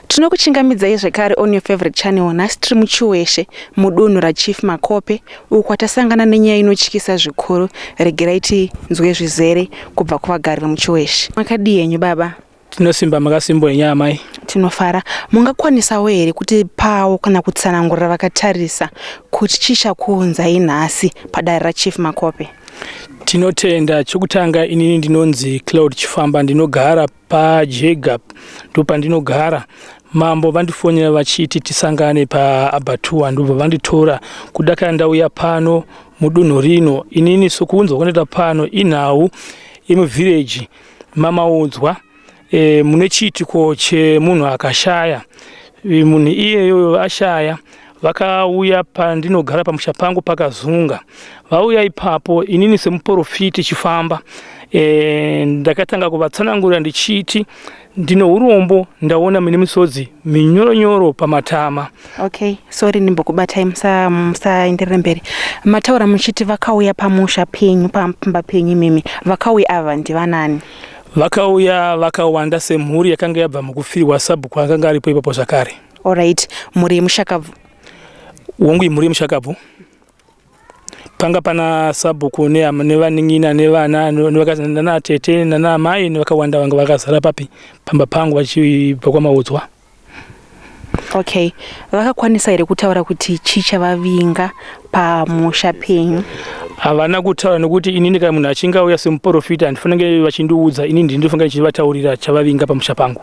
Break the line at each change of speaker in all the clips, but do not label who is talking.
Tinokuchingamidzai zvekare on your favorite channel nhasi tiri muchiweshe mudunhu raChief Makope uko tasangana nenyaya inotyisa zvikuru. Regerai tinzwe zvizere kubva kuvagari vemuchiweshe. Makadii henyu baba?
Tinosimba makasimbo enyaya mai.
Tinofara. Mungakwanisawo here kuti pawo kana kutsanangurira vakatarisa kuti chichakuunzai nhasi padare raChief Makope?
Tinotenda. Chokutanga inini ndinonzi Cloud Chifamba, ndinogara paJega ndopandinogara. Mambo vandifonera vachiti tisangane paAbatuwa, ndobva vanditora kudakara ndauya pano mudunhu rino. Inini sokuunzwa kwandinoita pano inhau yemuvillage mamaudzwa mune chiitiko chemunhu akashaya. Munhu iyeyo ashaya, vakauya pandinogara pamusha pangu pakazunga. Vauya ipapo, inini semuprofiti Chifamba ndakatanga kuvatsanangurira ndichiti ndino urombo ndaona mune misodzi minyoronyoro pamatama.
Okay, sorry nimbokubatai musaenderera mberi. Mataura muchiti vakauya pamusha penyu pamba penyu mimi. Vakauya ava ndivanani?
Vakauya vakawanda semhuri yakanga yabva mukufirwa sabhuku akanga aripo ipapo zvakare.
Alright, muri yemushakabvu?
Wangu imhuri yemushakabvu. Panga pana sabhuku nevaning'ina nevana nevakazi nanatete nanamai nevakawanda vanga vakazara papi pamba pangu vachibva kwamaudzwa.
Okay, vakakwanisa here kutaura kuti chichavavinga pamusha penyu?
Havana kutaura nekuti inini kana munhu achingauya semuprofita handifanira vachindiudza, inini ndinofanira ndichivataurira chavavinga pamusha pangu.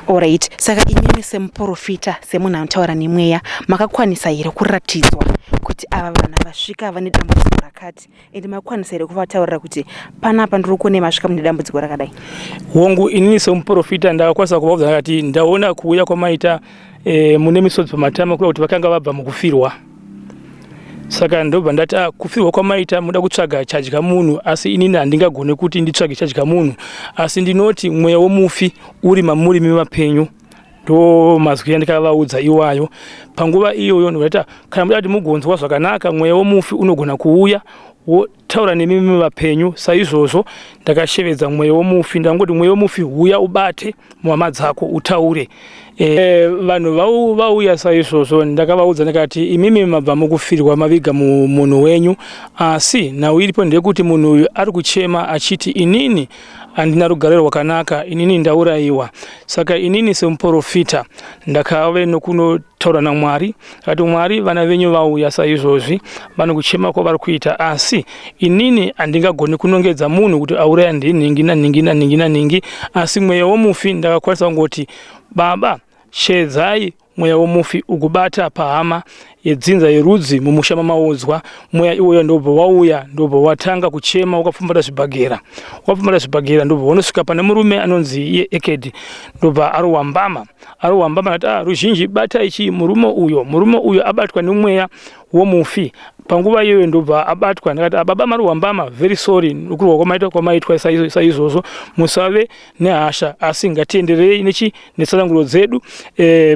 Alright, saka inini semuprofita semunhu anotaura nemweya makakwanisa here kuratidzwa kuti ava vanhu vasvika vane dambudziko rakati ende makwanisa here kuvataurira kuti panapa ndiri kuona masvika mune dambudziko rakadai?
Hongu inini semuprofita ndakakwanisa kuvaudza ndakati ndaona kuuya kwamaita mune misodzi pamatama kuda kuti vakanga vabva mukufirwa. Saka ndobva ndati kufirwa kwamaita muda kutsvaga chadya munhu, asi inini handingagone kuti nditsvage chadya munhu, asi ndinoti mweya womufi uri mamuri memapenyu. Ndo mazwi andikavaudza iwayo. Panguva iyoyo ndoti kana muda kuti mugonzwa zvakanaka mweya womufi unogona kuuya wotaura nemimi vapenyu. Saizvozvo ndakashevedza mweya womufi ndangoti mweya womufi uya ubate muhama dzako utaure. Vanhu vauya saizvozvo ndakavaudza ndikati imimi mabva mukufirwa maviga munhu wenyu, asi nhau iripo ndeyekuti munhu uyu ari kuchema achiti inini handina rugare rwakanaka, inini ndaurayiwa. Saka inini semuprofita ndakave nokunotaura naMwari kuti Mwari vana venyu vauya saizvozvi vanokuchema kwavari kuita, asi inini handingagoni kunongedza munhu kuti auraya ningi, asi mweya womufi ndakakwanisa kungoti Baba shedzai mweya womufi ukubata pahama yedzinza yerudzi mumusha mamaudzwa. Mweya iwoyo ndobva wauya, ndobva watanga kuchema wakapfumbata zvibhagera, ndobva wanosvika pane murume anonzi iye Ekedi, ndobva aruwambama ati ruzhinji bata ichi murume uyo abatwa nemweya womufi. Panguva iyoyo ndobva abatwa ndakati baba maruwambama, very sorry nokurwa kwamaitwa saizvozvo, musave nehasha asi ngatienderei netsananguro dzedu.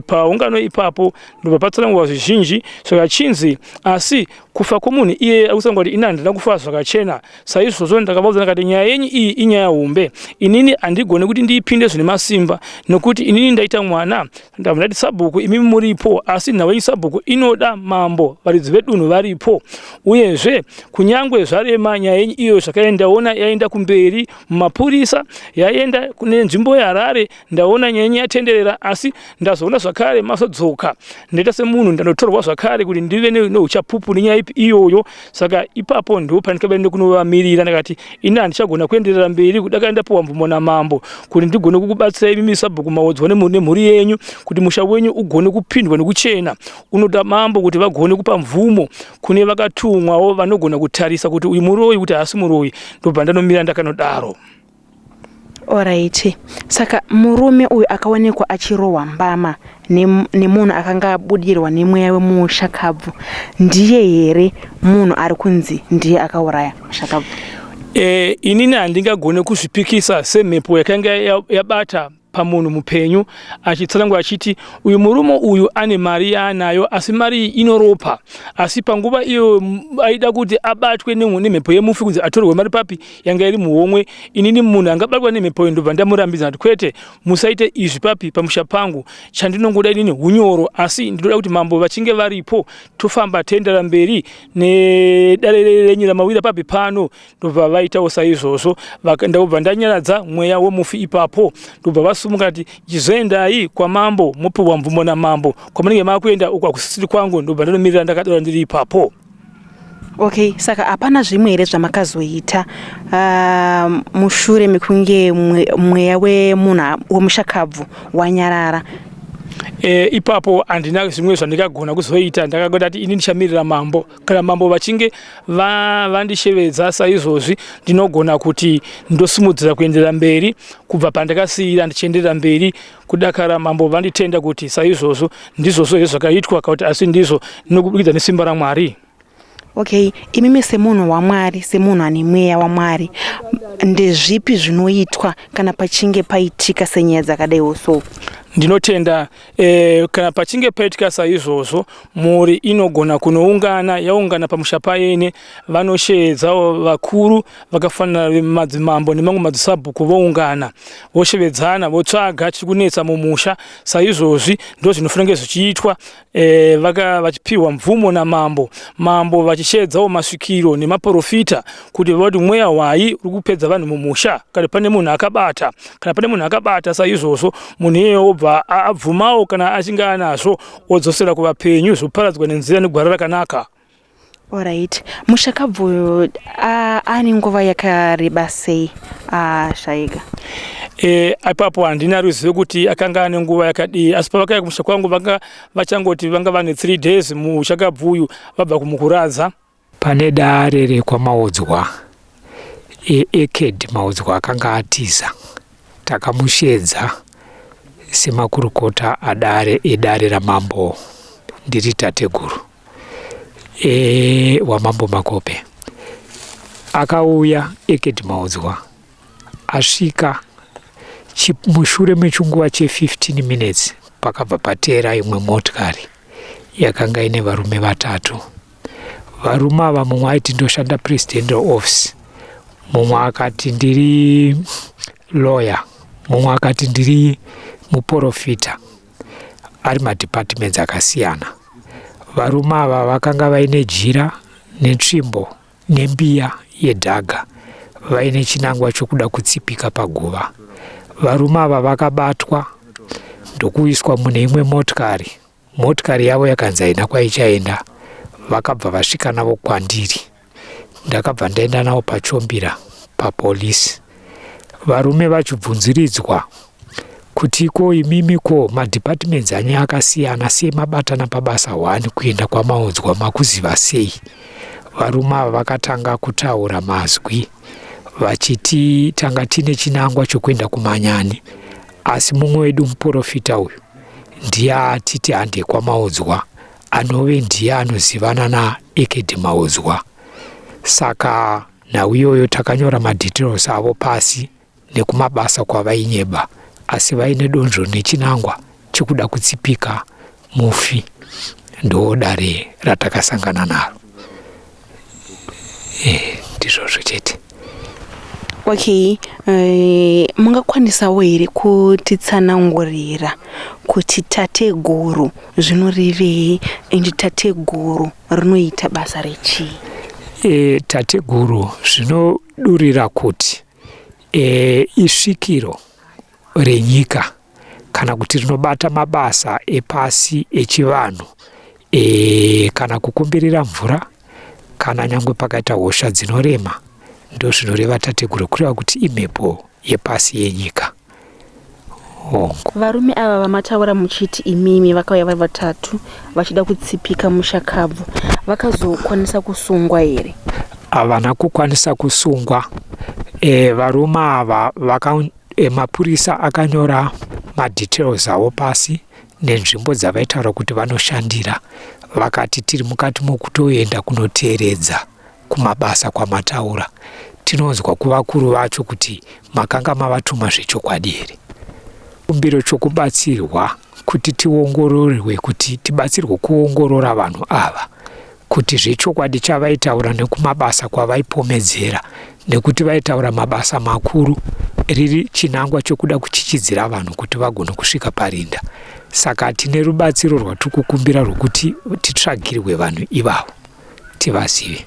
Paungano ipapo ndobva patsanangurwa zvizhinji zvakachinzi asi kufa kwomunhu iye akusanga kuti ina handina kufa zvakachena. Saizvozvo ndakavaudza ndakati nyaya yenyu iyi inyaya hombe, inini handigone kuti ndiipinde zvine masimba nokuti inini ndaita mwana. Ndati sabhuku imimi muripo, asi nhau yenyu sabhuku inoda mambo, varidzi vedunhu varipo, uyezve kunyangwe zvarema nyaya yenyu iyo zvakaendaona yaenda kumberi mumapurisa, yaenda kune nzvimbo yaHarare, ndaona nyaya yenyu yatenderera, asi ndazoona zvakare masodzoka ndaita semunhu ndandotorwa zvakare kuti ndive neuchapupu nenyaya iyoyo. Saka ipapo ndo pandikabva kunovamirira ndakati ina handichagona kuenderera mberi kudakara ndapiwa mvumo namambo kuti ndigone kukubatsirai mimi sabhuku maudzwa nemhuri yenyu kuti musha wenyu ugone kupindwa nekuchena. Unoda mambo kuti vagone kupa mvumo kune vakatumwawo vanogona kutarisa kuti uyu muroyi kuti haasi muroyi. Ndobva ndanomira ndakanodaro.
Alright, saka murume uyu akaonekwa achirohwa mbama nemunhu akanga abudirwa nemweya wemushakabvu, ndiye here munhu ari kunzi ndiye akauraya mushakabvu?
Inini handingagone kuzvipikisa semhepo yakanga yabata pamunhu mupenyu achitsanangura achiti uyu murume uyu ane mari yaanayo asi mari inoropa asi panguva iyo aida kuti abatwe nemhepo yemufi kunzi atorwe mari papi yanga iri muhomwe inini munhu angabatwa nemhepo ndobva ndamurambidza kuti kwete musaite izvi papi pamusha pangu chandinongoda inini unyoro asi ndinoda kuti mambo vachinge varipo tofamba toendera mberi nedare renyu ramawira papi pano ndobva vaitawo saizvozvo ndobva ndanyaradza mweya wemufi ipapo ndobva vasumuka kuti chizoendai kwamambo mopiwa mvumo namambo kwamunenge makuenda uko kusisiri kwangu ndobva ndanomirira ndakadaro ndiri ipapo.
Okay, saka hapana zvimwe here zvamakazoita mushure mekunge mweya wemunhu wemushakabvu wanyarara?
Ipapo handina zvimwe zvandingagona kuzoita. Ndakagoda kuti ini ndichamirira mambo. Kana mambo vachinge vandishevedza saizvozvi ndinogona kuti ndosimudzira kuenderera mberi kubva pandakasiyira ndichienderera mberi kudakara mambo vanditenda kuti saizvozvo ndizvozvo zvakaitwa kuti asi ndizvo ndinokubudikidza nesimba raMwari.
Okay, imimi semunhu waMwari, semunhu ane mweya waMwari, ndezvipi zvinoitwa kana pachinge paitika senyaya dzakadaiwo so?
Ndinotenda kana pachinge paitika saizvozvo mhuri inogona kunoungana, yaungana pamusha paine, vanoshevedzawo vakuru vakafanana madzimambo nemamwe madzisabhuku voungana voshevedzana votsvaga chiri kunetsa mumusha. Saizvozvi ndo zvinofanira zvichiitwa vachipiwa mvumo namambo, mambo vachishedzawo masvikiro nemaprofita kuti vati mweya wai uri kupedza vanhu mumusha kana pane munhu akabata, kana pane munhu akabata saizvozvo munhu iyeyo abvumawo kana achinge anazvo odzosera kuvapenyu zvoparadzwa nenzira negwara rakanaka.
Alright, mushakabvu ane nguva yakareba sei Shaiga?
Ipapo handina ruzivo kuti akanga ane nguva yakadii, asi pavakauya kumusha kwangu vanga vachangoti vanga vane 3 days mushakabvu uyu vabva kumukuradza.
Pane dare rekwamaudzwa Eked Maudzwa akanga atiza, takamushedza semakurukota edare ramambo, ndiri tateguru wamambo Makope. Akauya Eked Maudzwa asvika mushure mechinguva che15 minutes pakabva patera imwe motikari yakanga ine varume 3. Varume ava mumwe aiti ndoshanda presidential office, mumwe akati ndiri lawyer, mumwe akati ndiri muprofita, ari madepartments akasiyana. Varume ava vakanga vaine jira netsvimbo nembiya yedhaga, vaine chinangwa chokuda kutsipika paguva. Varume ava vakabatwa ndokuiswa mune imwe motikari yavo yakanzi haina kwaichaenda, vakabva vasvika navo kwandiri, ndakabva ndaenda navo pachombira papolisi. Varume vachibvunziridzwa kuti ko imimi ko madepartments anya akasiyana sei mabatana pabasa 1 kuenda kwamaudzwa makuziva sei? Varume ava vakatanga kutaura mazwi vachiti tanga tine chinangwa chokuenda kumanyani, asi mumwe wedu muprofita uyu ndiye atiti hande kwamaudzwa, anove ndiye anozivana naEked Maudzwa. Saka nhau iyoyo takanyora madetails avo pasi nekumabasa kwavainyeba, asi vaine donzvo nechinangwa chokuda kutsipika mufi. Ndo dare ratakasangana naro. Ndizvozvo chete.
Okay, mungakwanisawo here kutitsanangurira kuti tateguru zvinorevei ende tateguru rinoita basa rechii?
Tateguru zvinodurira kuti isvikiro renyika kana kuti rinobata mabasa epasi echivanhu, kana kukomberera mvura kana nyangwe pakaita hosha dzinorema, ndo zvinoreva tateguru, kureva kuti imhepo yepasi yenyika.
Varume ava vamataura muchiti imimi vakauya vari 3 vachida kutsipika mushakabvu, vakazokwanisa kusungwa here?
Havana kukwanisa kusungwa. Varume ava mapurisa akanyora madetails avo pasi nenzvimbo dzavaitaura kuti vanoshandira, vakati tiri mukati mokutoenda kunoteeredza kumabasa kwamataura, tinonzwa kuvakuru vacho kuti makanga mavatuma zvechokwadi here. kumbiro chokubatsirwa kuti tiongororwe, kuti tibatsirwe kuongorora vanhu ava kuti zvechokwadi chavaitaura nekumabasa kwavaipomedzera, nekuti vaitaura mabasa makuru, riri chinangwa chokuda kuchichidzira vanhu kuti vagone kusvika parinda. Saka tine rubatsiro rwatiri kukumbira rwokuti titsvagirwe vanhu ivavo tivazive.